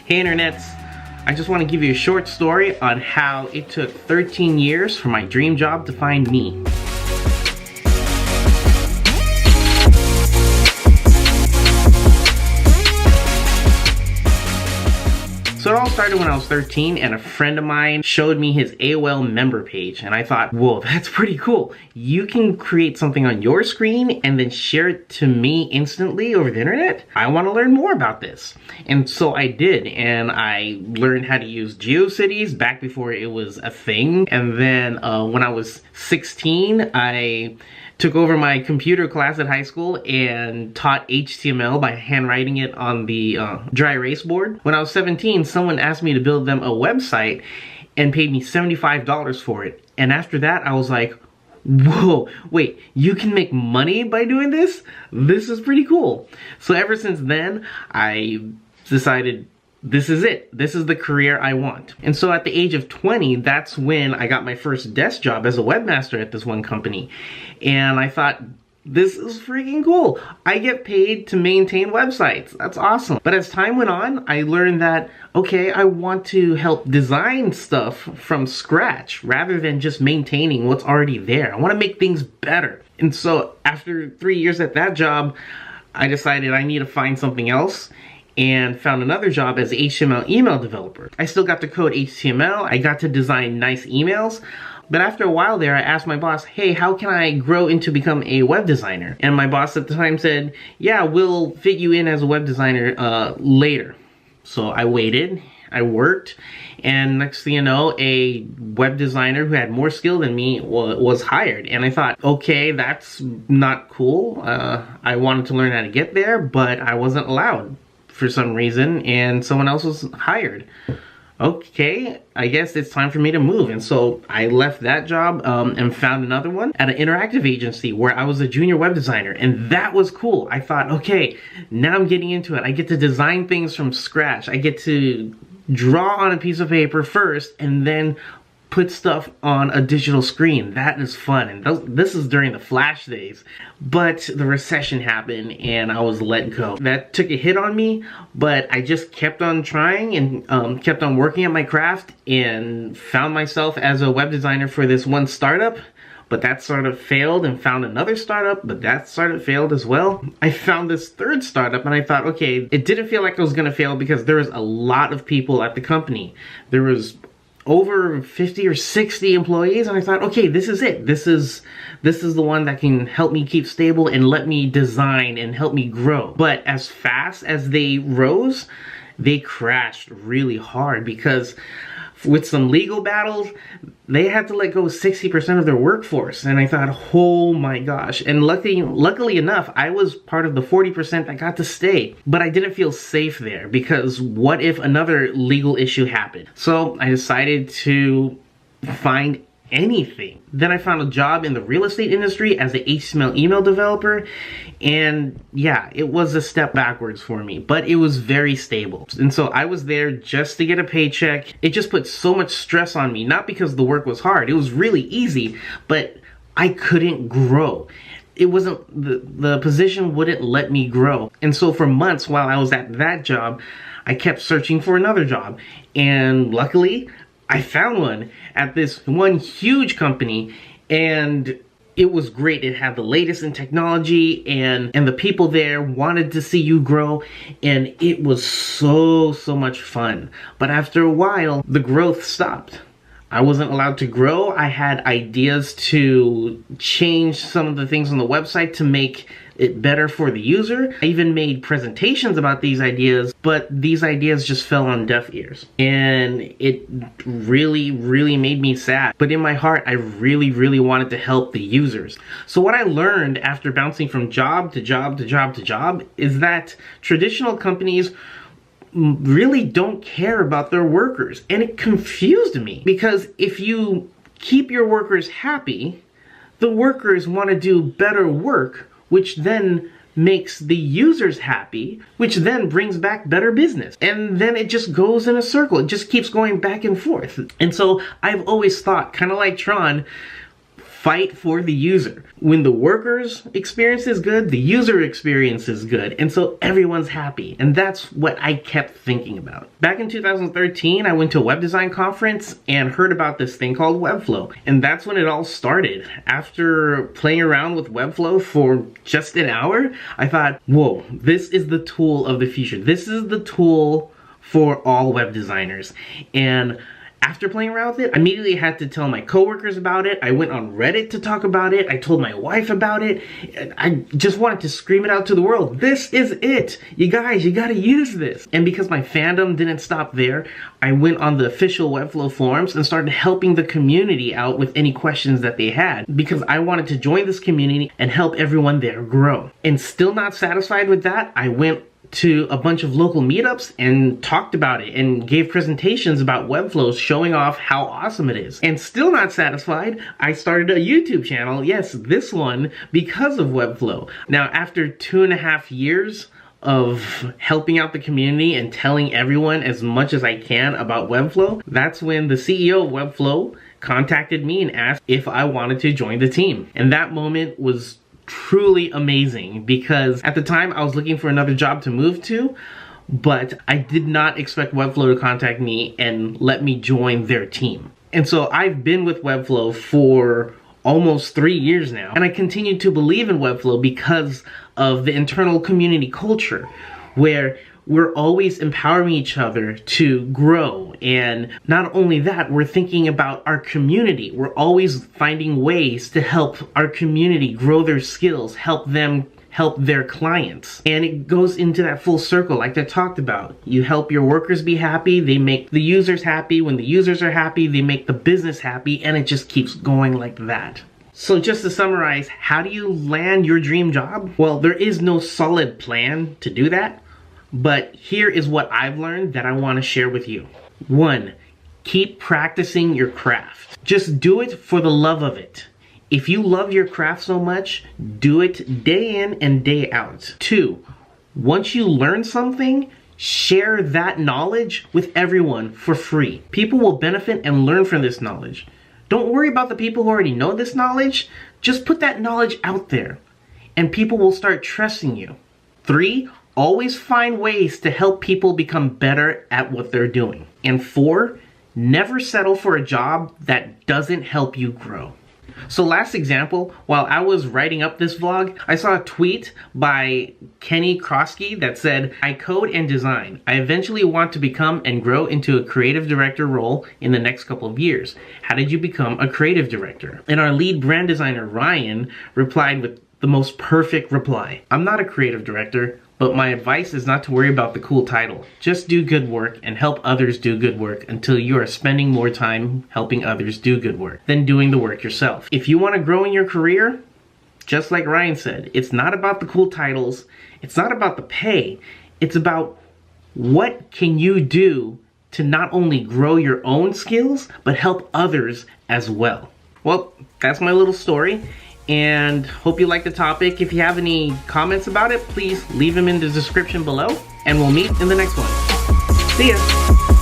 Hey internets, I just want to give you a short story on how it took 13 years for my dream job to find me. So it all started when I was 13 and a friend of mine showed me his AOL member page and I thought, whoa, that's pretty cool. You can create something on your screen and then share it to me instantly over the internet? I want to learn more about this. And so I did, and I learned how to use GeoCities back before it was a thing. And then when I was 16, I took over my computer class at high school and taught HTML by handwriting it on the dry erase board. When I was 17, someone asked me to build them a website and paid me $75 for it. And after that, I was like, whoa, wait, you can make money by doing this? This is pretty cool. So ever since then, I decided this is it. This is the career I want. And so at the age of 20, that's when I got my first desk job as a webmaster at this one company. And I thought, this is freaking cool. I get paid to maintain websites. That's awesome. But as time went on, I learned that, okay, I want to help design stuff from scratch rather than just maintaining what's already there. I want to make things better. And so after 3 years at that job, I decided I need to find something else, and found another job as an HTML email developer. I still got to code HTML, I got to design nice emails, but after a while there, I asked my boss, hey, how can I grow into become a web designer? And my boss at the time said, yeah, we'll fit you in as a web designer later. So I waited, I worked, and next thing you know, a web designer who had more skill than me was hired. And I thought, okay, that's not cool. I wanted to learn how to get there, but I wasn't allowed for some reason, and someone else was hired. Okay, I guess it's time for me to move. And so I left that job and found another one at an interactive agency where I was a junior web designer, and that was cool. I thought, okay, now I'm getting into it. I get to design things from scratch. I get to draw on a piece of paper first and then put stuff on a digital screen. That is fun, and this is during the Flash days. But the recession happened and I was let go. That took a hit on me, but I just kept on trying and kept on working at my craft and found myself as a web designer for this one startup. But that startup failed, and found another startup, but that startup failed as well. I found this third startup and I thought, okay, it didn't feel like it was gonna fail because there was a lot of people at the company. There was over 50 or 60 employees, and I thought, okay, this is it. This is the one that can help me keep stable and let me design and help me grow. But as fast as they rose, they crashed really hard because with some legal battles, they had to let go 60% of their workforce. And I thought, oh my gosh. And luckily enough, I was part of the 40% that got to stay. But I didn't feel safe there because what if another legal issue happened? So I decided to find anything. Then I found a job in the real estate industry as an HTML email developer, and yeah, it was a step backwards for me, but it was very stable. And so I was there just to get a paycheck. It just put so much stress on me, not because the work was hard. It was really easy, but I couldn't grow. It wasn't, the position wouldn't let me grow. And so for months while I was at that job, I kept searching for another job, and luckily I found one at this one huge company, and it was great. It had the latest in technology, and the people there wanted to see you grow, and it was so much fun. But after a while, the growth stopped. I wasn't allowed to grow. I had ideas to change some of the things on the website to make it better for the user. I even made presentations about these ideas, but these ideas just fell on deaf ears. And it really made me sad. But in my heart, I really wanted to help the users. So what I learned after bouncing from job to job to job to job is that traditional companies really don't care about their workers. And it confused me, because if you keep your workers happy, the workers want to do better work, which then makes the users happy, which then brings back better business. And then it just goes in a circle. It just keeps going back and forth. And so I've always thought, kind of like Tron, fight for the user. When the workers' experience is good, the user experience is good, and so everyone's happy. And that's what I kept thinking about. Back in 2013, I went to a web design conference and heard about this thing called Webflow. And that's when it all started. After playing around with Webflow for just an hour, I thought, whoa, this is the tool of the future. This is the tool for all web designers. And after playing around with it, I immediately had to tell my coworkers about it. I went on Reddit to talk about it. I told my wife about it. I just wanted to scream it out to the world. This is it. You guys, you gotta use this. And because my fandom didn't stop there, I went on the official Webflow forums and started helping the community out with any questions that they had, because I wanted to join this community and help everyone there grow. And still not satisfied with that, I went to a bunch of local meetups and talked about it and gave presentations about Webflow, showing off how awesome it is. And still not satisfied, I started a YouTube channel, yes, this one, because of Webflow. Now, after 2.5 years of helping out the community and telling everyone as much as I can about Webflow, that's when the CEO of Webflow contacted me and asked if I wanted to join the team. And that moment was truly amazing, because at the time I was looking for another job to move to, but I did not expect Webflow to contact me and let me join their team. And so I've been with Webflow for almost 3 years now, and I continue to believe in Webflow because of the internal community culture, where we're always empowering each other to grow. And not only that, we're thinking about our community. We're always finding ways to help our community grow their skills, help them help their clients. And it goes into that full circle like I talked about. You help your workers be happy, they make the users happy. When the users are happy, they make the business happy, and it just keeps going like that. So just to summarize, how do you land your dream job? Well, there is no solid plan to do that. But here is what I've learned that I want to share with you. 1, keep practicing your craft. Just do it for the love of it. If you love your craft so much, do it day in and day out. 2, once you learn something, share that knowledge with everyone for free. People will benefit and learn from this knowledge. Don't worry about the people who already know this knowledge. Just put that knowledge out there, and people will start trusting you. 3, always find ways to help people become better at what they're doing. And 4, never settle for a job that doesn't help you grow. So last example, while I was writing up this vlog, I saw a tweet by Kenny Krosky that said, "I code and design. I eventually want to become and grow into a creative director role in the next couple of years. How did you become a creative director?" And our lead brand designer, Ryan, replied with the most perfect reply. "I'm not a creative director, but my advice is not to worry about the cool title. Just do good work and help others do good work until you are spending more time helping others do good work than doing the work yourself. If you want to grow in your career, just like Ryan said, it's not about the cool titles, it's not about the pay, it's about what can you do to not only grow your own skills, but help others as well." Well, that's my little story. And hope you like the topic. If you have any comments about it, please leave them in the description below, and we'll meet in the next one. See ya!